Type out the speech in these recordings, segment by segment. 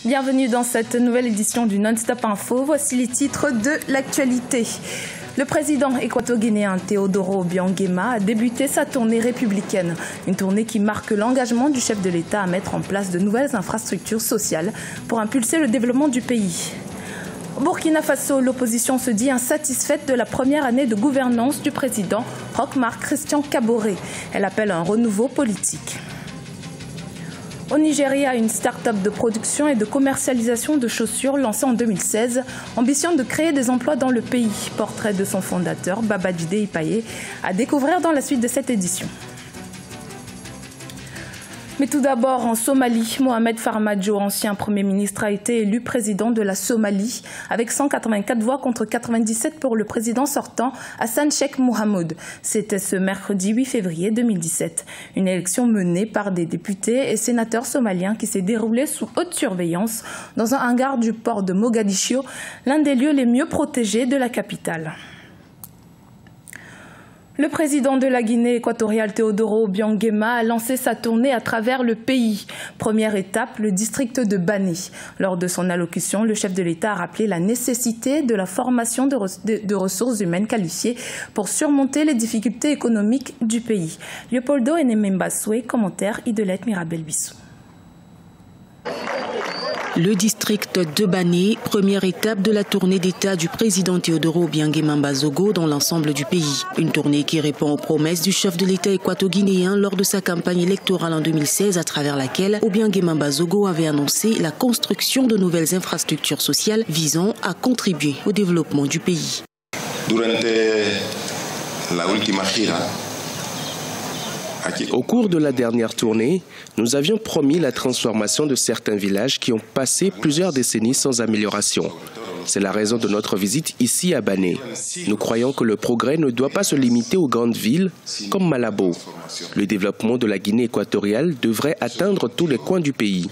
Bienvenue dans cette nouvelle édition du Non-Stop Info. Voici les titres de l'actualité. Le président équato-guinéen Teodoro Obiang Nguema a débuté sa tournée républicaine. Une tournée qui marque l'engagement du chef de l'État à mettre en place de nouvelles infrastructures sociales pour impulser le développement du pays. Au Burkina Faso, l'opposition se dit insatisfaite de la première année de gouvernance du président Roch-Marc Christian Kaboré. Elle appelle à un renouveau politique. Au Nigeria, une start-up de production et de commercialisation de chaussures lancée en 2016 ambitionne de créer des emplois dans le pays. Portrait de son fondateur, Babajide Ipaye, à découvrir dans la suite de cette édition. Mais tout d'abord, en Somalie, Mohamed Farmajo, ancien Premier ministre, a été élu président de la Somalie avec 184 voix contre 97 pour le président sortant Hassan Sheikh Mohamud. C'était ce mercredi 8 février 2017. Une élection menée par des députés et sénateurs somaliens qui s'est déroulée sous haute surveillance dans un hangar du port de Mogadiscio, l'un des lieux les mieux protégés de la capitale. Le président de la Guinée équatoriale, Teodoro Obiang Nguema, a lancé sa tournée à travers le pays. Première étape, le district de Bané. Lors de son allocution, le chef de l'État a rappelé la nécessité de la formation de ressources humaines qualifiées pour surmonter les difficultés économiques du pays. Leopoldo Enemembaswe, commentaire Idelette Mirabel-Bissou. Le district de Bané, première étape de la tournée d'État du président Teodoro Obiang Nguema Mbazogo dans l'ensemble du pays. Une tournée qui répond aux promesses du chef de l'État équato-guinéen lors de sa campagne électorale en 2016, à travers laquelle Obiang Nguema Mbazogo avait annoncé la construction de nouvelles infrastructures sociales visant à contribuer au développement du pays. Au cours de la dernière tournée, nous avions promis la transformation de certains villages qui ont passé plusieurs décennies sans amélioration. C'est la raison de notre visite ici à Bané. Nous croyons que le progrès ne doit pas se limiter aux grandes villes comme Malabo. Le développement de la Guinée équatoriale devrait atteindre tous les coins du pays.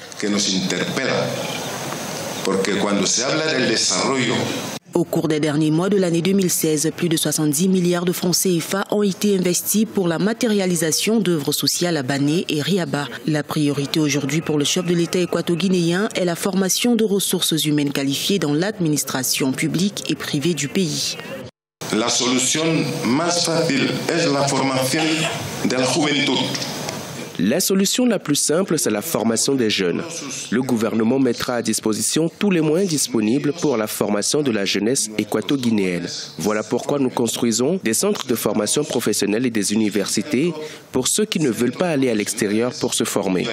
Au cours des derniers mois de l'année 2016, plus de 70 milliards de francs CFA ont été investis pour la matérialisation d'œuvres sociales à Bané et Riaba. La priorité aujourd'hui pour le chef de l'État équato-guinéen est la formation de ressources humaines qualifiées dans l'administration publique et privée du pays. La solution más fácil es la formación de la juventud. La solution la plus simple, c'est la formation des jeunes. Le gouvernement mettra à disposition tous les moyens disponibles pour la formation de la jeunesse équato-guinéenne. Voilà pourquoi nous construisons des centres de formation professionnelle et des universités pour ceux qui ne veulent pas aller à l'extérieur pour se former.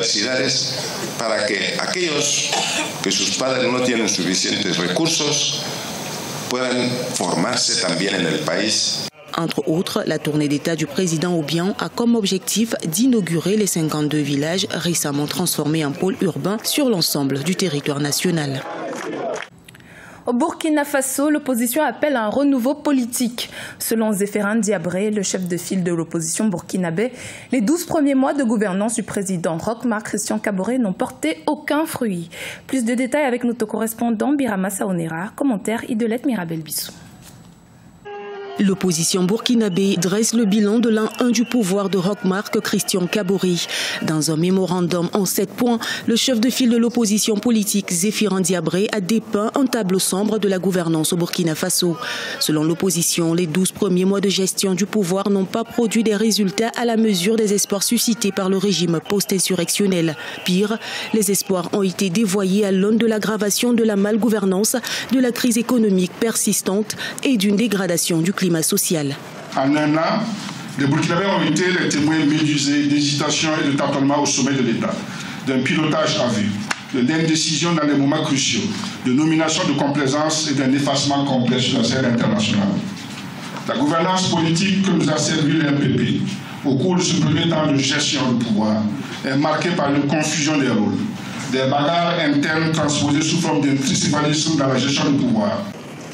Para que aquellos que sus padres no tienen suficientes recursos puedan formarse también en el país. Entre autres, la tournée d'État du président Obiang a comme objectif d'inaugurer les 52 villages récemment transformés en pôles urbains sur l'ensemble du territoire national. Au Burkina Faso, l'opposition appelle à un renouveau politique. Selon Zéphérin Diabré, le chef de file de l'opposition burkinabé, les 12 premiers mois de gouvernance du président Roch-Marc Christian Kaboré n'ont porté aucun fruit. Plus de détails avec notre correspondant Birama Saonera, commentaire Idelette Mirabel-Bissou. L'opposition burkinabé dresse le bilan de l'an 1 du pouvoir de Roch-Marc Christian Kaboré. Dans un mémorandum en 7 points, le chef de file de l'opposition politique Zéphérin Diabré a dépeint un tableau sombre de la gouvernance au Burkina Faso. Selon l'opposition, les 12 premiers mois de gestion du pouvoir n'ont pas produit des résultats à la mesure des espoirs suscités par le régime post-insurrectionnel. Pire, les espoirs ont été dévoyés à l'aune de l'aggravation de la malgouvernance, de la crise économique persistante et d'une dégradation du climat social. En un an, les Burkinabés ont été les témoins médusés d'hésitation et de tâtonnement au sommet de l'État, d'un pilotage à vue, de l'indécision dans les moments cruciaux, de nomination de complaisance et d'un effacement complet sur la scène internationale. La gouvernance politique que nous a servi l'MPP au cours de ce premier temps de gestion du pouvoir est marquée par une confusion des rôles, des bagarres internes transposées sous forme de tribalisme dans la gestion du pouvoir,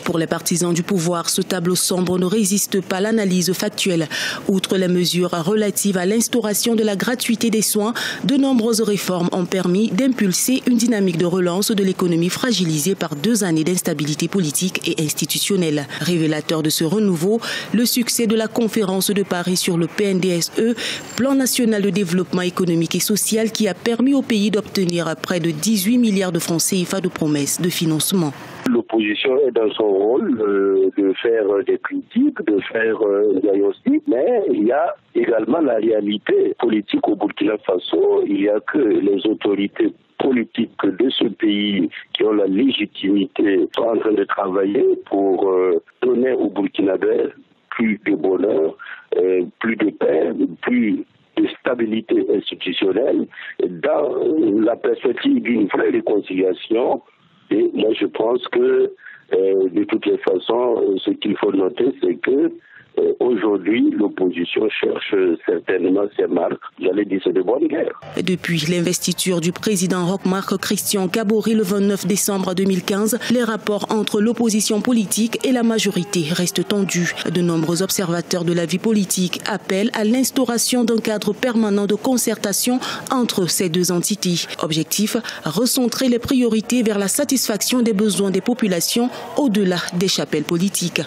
Pour les partisans du pouvoir, ce tableau sombre ne résiste pas à l'analyse factuelle. Outre les mesures relatives à l'instauration de la gratuité des soins, de nombreuses réformes ont permis d'impulser une dynamique de relance de l'économie fragilisée par 2 années d'instabilité politique et institutionnelle. Révélateur de ce renouveau, le succès de la conférence de Paris sur le PNDSE, Plan national de développement économique et social, qui a permis au pays d'obtenir près de 18 milliards de francs CFA de promesses de financement. L'opposition est dans son rôle de faire des critiques, de faire des diagnostics, mais il y a également la réalité politique au Burkina Faso. Il n'y a que les autorités politiques de ce pays qui ont la légitimité sont en train de travailler pour donner aux Burkinabés plus de bonheur, plus de paix, plus de stabilité institutionnelle dans la perspective d'une vraie réconciliation. Et moi, je pense que, de toutes les façons, ce qu'il faut noter, c'est que aujourd'hui, l'opposition cherche certainement ses marques. J'allais dire, c'est de bonne guerre. Depuis l'investiture du président Roch-Marc Christian Kabory le 29 décembre 2015, les rapports entre l'opposition politique et la majorité restent tendus. De nombreux observateurs de la vie politique appellent à l'instauration d'un cadre permanent de concertation entre ces deux entités. Objectif, recentrer les priorités vers la satisfaction des besoins des populations au-delà des chapelles politiques.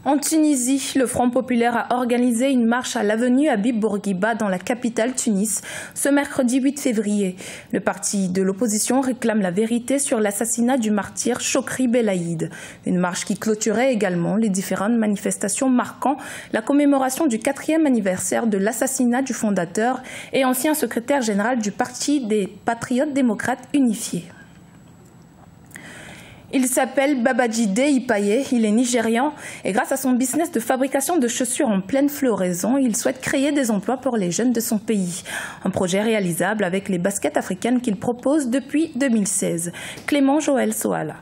En Tunisie, le Front populaire a organisé une marche à l'avenue Habib Bourguiba dans la capitale Tunis ce mercredi 8 février. Le parti de l'opposition réclame la vérité sur l'assassinat du martyr Chokri Belaïd. Une marche qui clôturait également les différentes manifestations marquant la commémoration du 4e anniversaire de l'assassinat du fondateur et ancien secrétaire général du Parti des Patriotes démocrates unifiés. Il s'appelle Babajide Ipaye, il est nigérian et grâce à son business de fabrication de chaussures en pleine floraison, il souhaite créer des emplois pour les jeunes de son pays. Un projet réalisable avec les baskets africaines qu'il propose depuis 2016. Clément Joël Soala.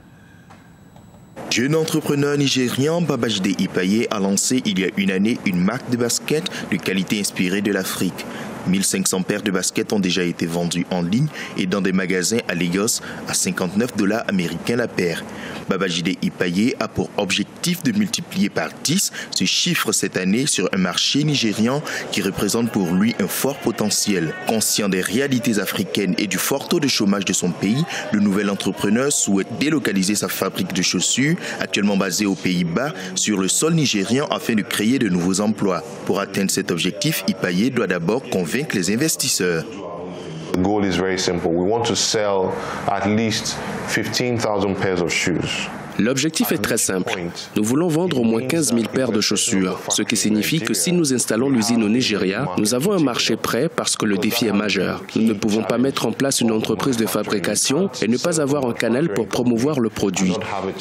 Jeune entrepreneur nigérian, Babajide Ipaye a lancé il y a une année une marque de baskets de qualité inspirée de l'Afrique. 1500 paires de baskets ont déjà été vendues en ligne et dans des magasins à Lagos à $59 américains la paire. Babajide Ipaye a pour objectif de multiplier par 10 ce chiffre cette année sur un marché nigérian qui représente pour lui un fort potentiel. Conscient des réalités africaines et du fort taux de chômage de son pays, le nouvel entrepreneur souhaite délocaliser sa fabrique de chaussures, actuellement basée aux Pays-Bas, sur le sol nigérian afin de créer de nouveaux emplois. Pour atteindre cet objectif, Ipaye doit d'abord convaincre les investisseurs. The goal is very simple. We want to sell at least 15,000 pairs of shoes. L'objectif est très simple. Nous voulons vendre au moins 15 000 paires de chaussures, ce qui signifie que si nous installons l'usine au Nigeria, nous avons un marché prêt parce que le défi est majeur. Nous ne pouvons pas mettre en place une entreprise de fabrication et ne pas avoir un canal pour promouvoir le produit.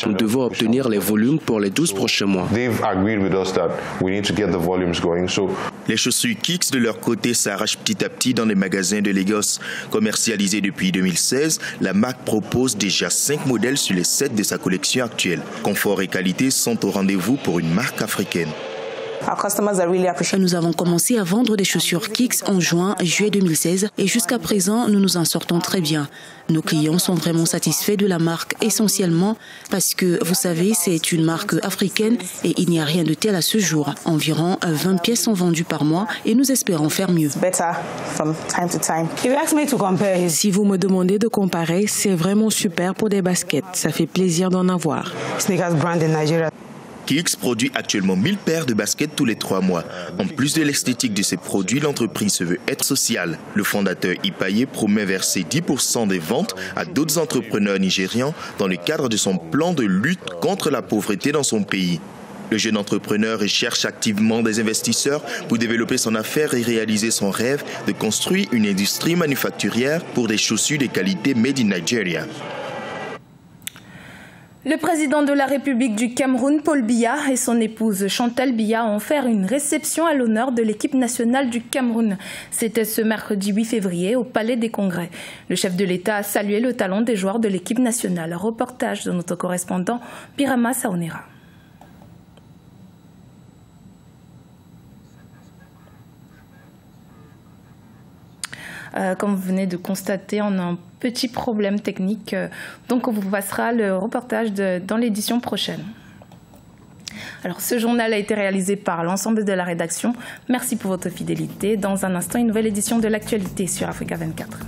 Nous devons obtenir les volumes pour les 12 prochains mois. Les chaussures Kicks, de leur côté, s'arrachent petit à petit dans les magasins de Lagos. Commercialisée depuis 2016, la marque propose déjà 5 modèles sur les 7 de sa collection actuelle. Confort et qualité sont au rendez-vous pour une marque africaine. Nous avons commencé à vendre des chaussures Kicks en juillet 2016 et jusqu'à présent, nous nous en sortons très bien. Nos clients sont vraiment satisfaits de la marque essentiellement parce que, vous savez, c'est une marque africaine et il n'y a rien de tel à ce jour. Environ 20 pièces sont vendues par mois et nous espérons faire mieux. Si vous me demandez de comparer, c'est vraiment super pour des baskets. Ça fait plaisir d'en avoir. Kicks produit actuellement 1000 paires de baskets tous les 3 mois. En plus de l'esthétique de ses produits, l'entreprise se veut être sociale. Le fondateur Ipaye promet verser 10% des ventes à d'autres entrepreneurs nigérians dans le cadre de son plan de lutte contre la pauvreté dans son pays. Le jeune entrepreneur recherche activement des investisseurs pour développer son affaire et réaliser son rêve de construire une industrie manufacturière pour des chaussures de qualité made in Nigeria. Le président de la République du Cameroun, Paul Biya, et son épouse Chantal Biya ont fait une réception à l'honneur de l'équipe nationale du Cameroun. C'était ce mercredi 8 février au Palais des Congrès. Le chef de l'État a salué le talent des joueurs de l'équipe nationale. Reportage de notre correspondant Birama Saonera. Comme vous venez de constater, on a un petit problème technique. Donc on vous passera le reportage dans l'édition prochaine. Alors, ce journal a été réalisé par l'ensemble de la rédaction. Merci pour votre fidélité. Dans un instant, une nouvelle édition de l'actualité sur Africa 24.